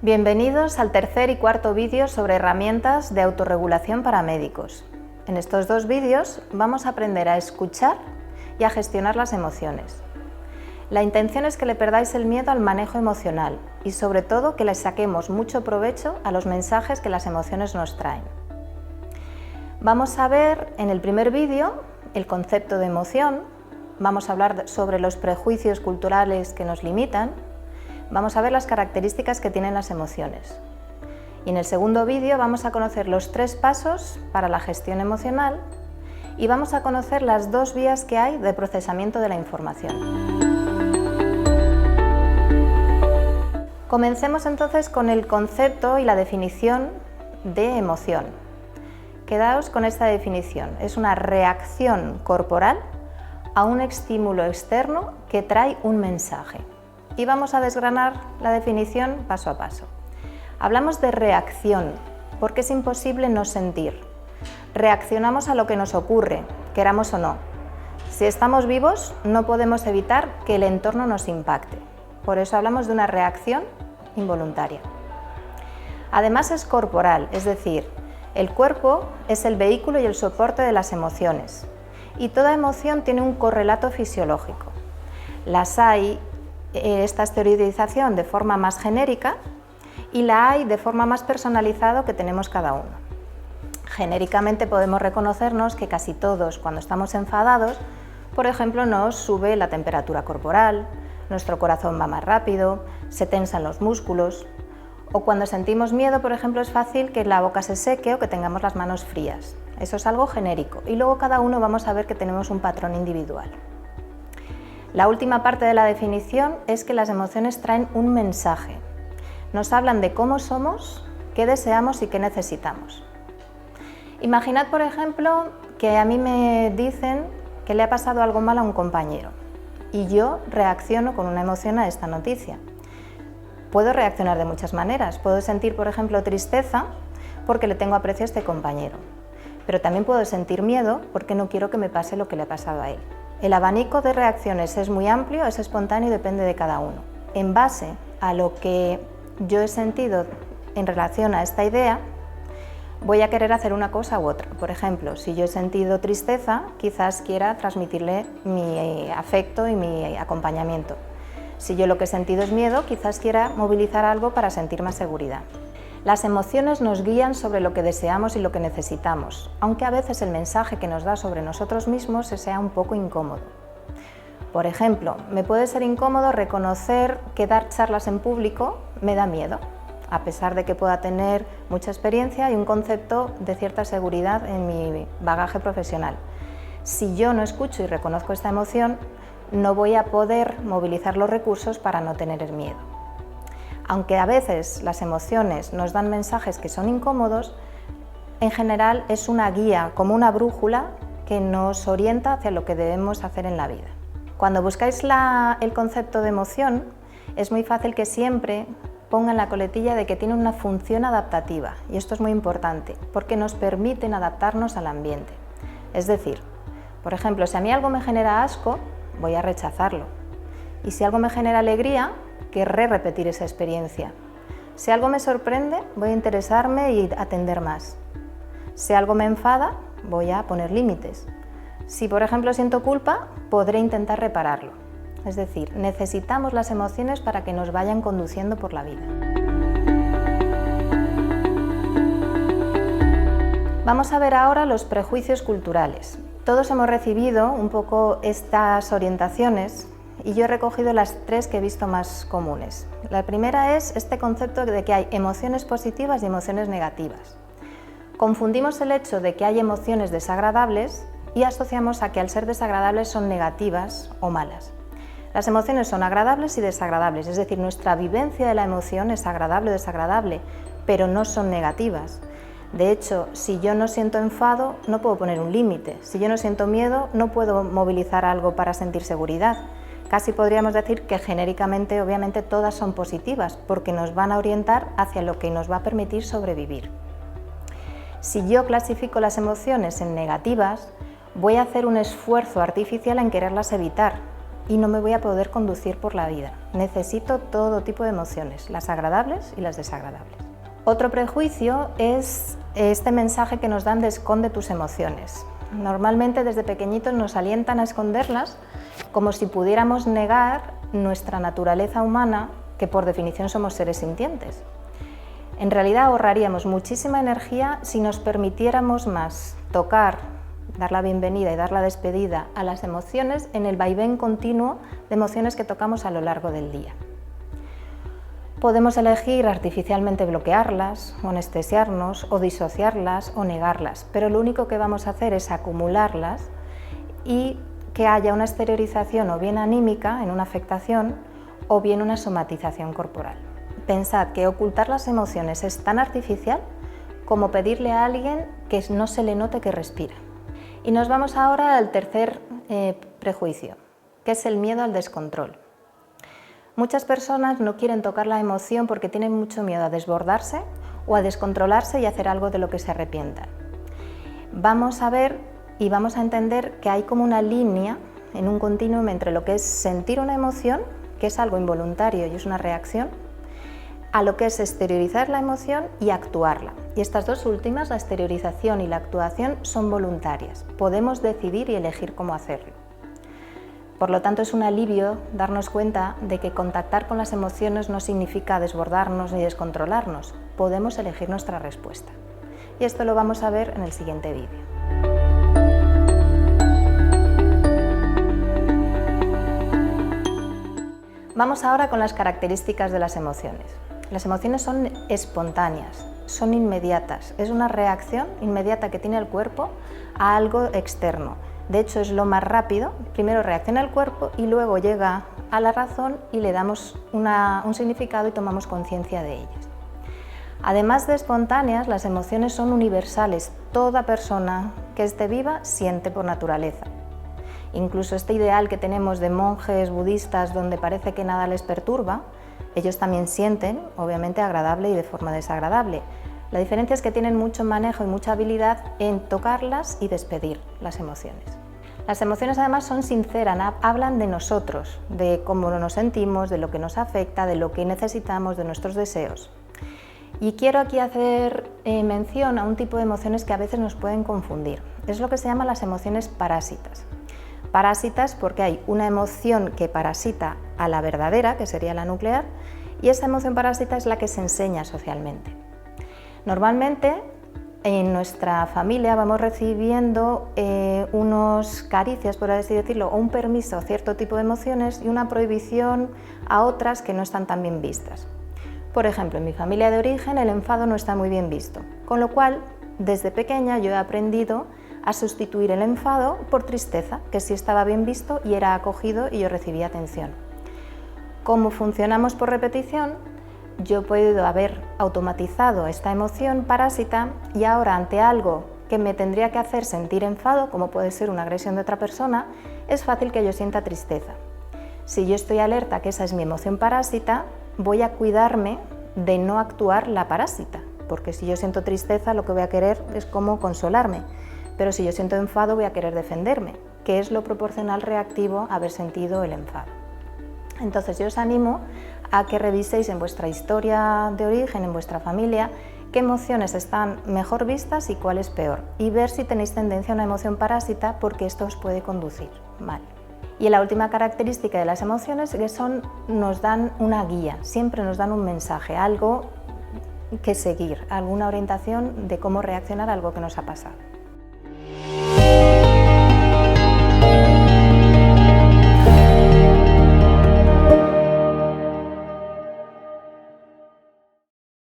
Bienvenidos al tercer y cuarto vídeo sobre herramientas de autorregulación para médicos. En estos dos vídeos vamos a aprender a escuchar y a gestionar las emociones. La intención es que le perdáis el miedo al manejo emocional y sobre todo que le saquemos mucho provecho a los mensajes que las emociones nos traen. Vamos a ver en el primer vídeo el concepto de emoción, vamos a hablar sobre los prejuicios culturales que nos limitan, vamos a ver las características que tienen las emociones. Y en el segundo vídeo vamos a conocer los 3 pasos para la gestión emocional y vamos a conocer las 2 vías que hay de procesamiento de la información. Comencemos entonces con el concepto y la definición de emoción. Quedaos con esta definición. Es una reacción corporal a un estímulo externo que trae un mensaje. Y vamos a desgranar la definición paso a paso. Hablamos de reacción porque es imposible no sentir. Reaccionamos a lo que nos ocurre, queramos o no. Si estamos vivos, no podemos evitar que el entorno nos impacte. Por eso hablamos de una reacción involuntaria. Además es corporal, es decir, el cuerpo es el vehículo y el soporte de las emociones. Y toda emoción tiene un correlato fisiológico. Las hay, esta es teorización de forma más genérica, y la hay de forma más personalizada que tenemos cada uno. Genéricamente podemos reconocernos que casi todos, cuando estamos enfadados, por ejemplo, nos sube la temperatura corporal, nuestro corazón va más rápido, se tensan los músculos, o cuando sentimos miedo, por ejemplo, es fácil que la boca se seque o que tengamos las manos frías. Eso es algo genérico, y luego cada uno vamos a ver que tenemos un patrón individual. La última parte de la definición es que las emociones traen un mensaje. Nos hablan de cómo somos, qué deseamos y qué necesitamos. Imaginad, por ejemplo, que a mí me dicen que le ha pasado algo mal a un compañero y yo reacciono con una emoción a esta noticia. Puedo reaccionar de muchas maneras. Puedo sentir, por ejemplo, tristeza porque le tengo aprecio a este compañero, pero también puedo sentir miedo porque no quiero que me pase lo que le ha pasado a él. El abanico de reacciones es muy amplio, es espontáneo y depende de cada uno. En base a lo que yo he sentido en relación a esta idea, voy a querer hacer una cosa u otra. Por ejemplo, si yo he sentido tristeza, quizás quiera transmitirle mi afecto y mi acompañamiento. Si yo lo que he sentido es miedo, quizás quiera movilizar algo para sentir más seguridad. Las emociones nos guían sobre lo que deseamos y lo que necesitamos, aunque a veces el mensaje que nos da sobre nosotros mismos sea un poco incómodo. Por ejemplo, me puede ser incómodo reconocer que dar charlas en público me da miedo, a pesar de que pueda tener mucha experiencia y un concepto de cierta seguridad en mi bagaje profesional. Si yo no escucho y reconozco esta emoción, no voy a poder movilizar los recursos para no tener el miedo. Aunque a veces las emociones nos dan mensajes que son incómodos, en general es una guía, como una brújula, que nos orienta hacia lo que debemos hacer en la vida. Cuando buscáis el concepto de emoción, es muy fácil que siempre pongan la coletilla de que tiene una función adaptativa, y esto es muy importante, porque nos permiten adaptarnos al ambiente. Es decir, por ejemplo, si a mí algo me genera asco, voy a rechazarlo, y si algo me genera alegría, querré repetir esa experiencia. Si algo me sorprende, voy a interesarme y atender más. Si algo me enfada, voy a poner límites. Si, por ejemplo, siento culpa, podré intentar repararlo. Es decir, necesitamos las emociones para que nos vayan conduciendo por la vida. Vamos a ver ahora los prejuicios culturales. Todos hemos recibido un poco estas orientaciones y yo he recogido las 3 que he visto más comunes. La primera es este concepto de que hay emociones positivas y emociones negativas. Confundimos el hecho de que hay emociones desagradables y asociamos a que al ser desagradables son negativas o malas. Las emociones son agradables y desagradables, es decir, nuestra vivencia de la emoción es agradable o desagradable, pero no son negativas. De hecho, si yo no siento enfado, no puedo poner un límite. Si yo no siento miedo, no puedo movilizar algo para sentir seguridad. Casi podríamos decir que genéricamente, obviamente, todas son positivas, porque nos van a orientar hacia lo que nos va a permitir sobrevivir. Si yo clasifico las emociones en negativas, voy a hacer un esfuerzo artificial en quererlas evitar, y no me voy a poder conducir por la vida. Necesito todo tipo de emociones, las agradables y las desagradables. Otro prejuicio es este mensaje que nos dan de esconde tus emociones. Normalmente desde pequeñitos nos alientan a esconderlas como si pudiéramos negar nuestra naturaleza humana, que por definición somos seres sintientes. En realidad ahorraríamos muchísima energía si nos permitiéramos más tocar, dar la bienvenida y dar la despedida a las emociones en el vaivén continuo de emociones que tocamos a lo largo del día. Podemos elegir artificialmente bloquearlas, o anestesiarnos, o disociarlas, o negarlas, pero lo único que vamos a hacer es acumularlas y que haya una exteriorización o bien anímica en una afectación o bien una somatización corporal. Pensad que ocultar las emociones es tan artificial como pedirle a alguien que no se le note que respira. Y nos vamos ahora al tercer prejuicio, que es el miedo al descontrol. Muchas personas no quieren tocar la emoción porque tienen mucho miedo a desbordarse o a descontrolarse y hacer algo de lo que se arrepientan. Vamos a ver y vamos a entender que hay como una línea en un continuum entre lo que es sentir una emoción, que es algo involuntario y es una reacción, a lo que es exteriorizar la emoción y actuarla. Y estas dos últimas, la exteriorización y la actuación, son voluntarias. Podemos decidir y elegir cómo hacerlo. Por lo tanto, es un alivio darnos cuenta de que contactar con las emociones no significa desbordarnos ni descontrolarnos. Podemos elegir nuestra respuesta. Y esto lo vamos a ver en el siguiente vídeo. Vamos ahora con las características de las emociones. Las emociones son espontáneas, son inmediatas, es una reacción inmediata que tiene el cuerpo a algo externo. De hecho, es lo más rápido. Primero reacciona el cuerpo y luego llega a la razón y le damos un significado y tomamos conciencia de ellas. Además de espontáneas, las emociones son universales. Toda persona que esté viva siente por naturaleza. Incluso este ideal que tenemos de monjes budistas donde parece que nada les perturba, ellos también sienten, obviamente agradable y de forma desagradable. La diferencia es que tienen mucho manejo y mucha habilidad en tocarlas y despedir las emociones. Las emociones además son sinceras, hablan de nosotros, de cómo nos sentimos, de lo que nos afecta, de lo que necesitamos, de nuestros deseos. Y quiero aquí hacer mención a un tipo de emociones que a veces nos pueden confundir. Es lo que se llama las emociones parásitas. Parásitas porque hay una emoción que parasita a la verdadera, que sería la nuclear, y esa emoción parásita es la que se enseña socialmente. Normalmente en nuestra familia vamos recibiendo unos caricias, por así decirlo, o un permiso a cierto tipo de emociones y una prohibición a otras que no están tan bien vistas. Por ejemplo, en mi familia de origen el enfado no está muy bien visto, con lo cual desde pequeña yo he aprendido a sustituir el enfado por tristeza, que sí estaba bien visto y era acogido y yo recibía atención. Como funcionamos por repetición, yo he podido haber automatizado esta emoción parásita y ahora ante algo que me tendría que hacer sentir enfado, como puede ser una agresión de otra persona, es fácil que yo sienta tristeza. Si yo estoy alerta que esa es mi emoción parásita, voy a cuidarme de no actuar la parásita, porque si yo siento tristeza lo que voy a querer es como consolarme, pero si yo siento enfado voy a querer defenderme, que es lo proporcional reactivo a haber sentido el enfado. Entonces yo os animo a que reviséis en vuestra historia de origen, en vuestra familia, qué emociones están mejor vistas y cuáles peor, y ver si tenéis tendencia a una emoción parásita, porque esto os puede conducir mal. Y la última característica de las emociones es que nos dan una guía, siempre nos dan un mensaje, algo que seguir, alguna orientación de cómo reaccionar a algo que nos ha pasado.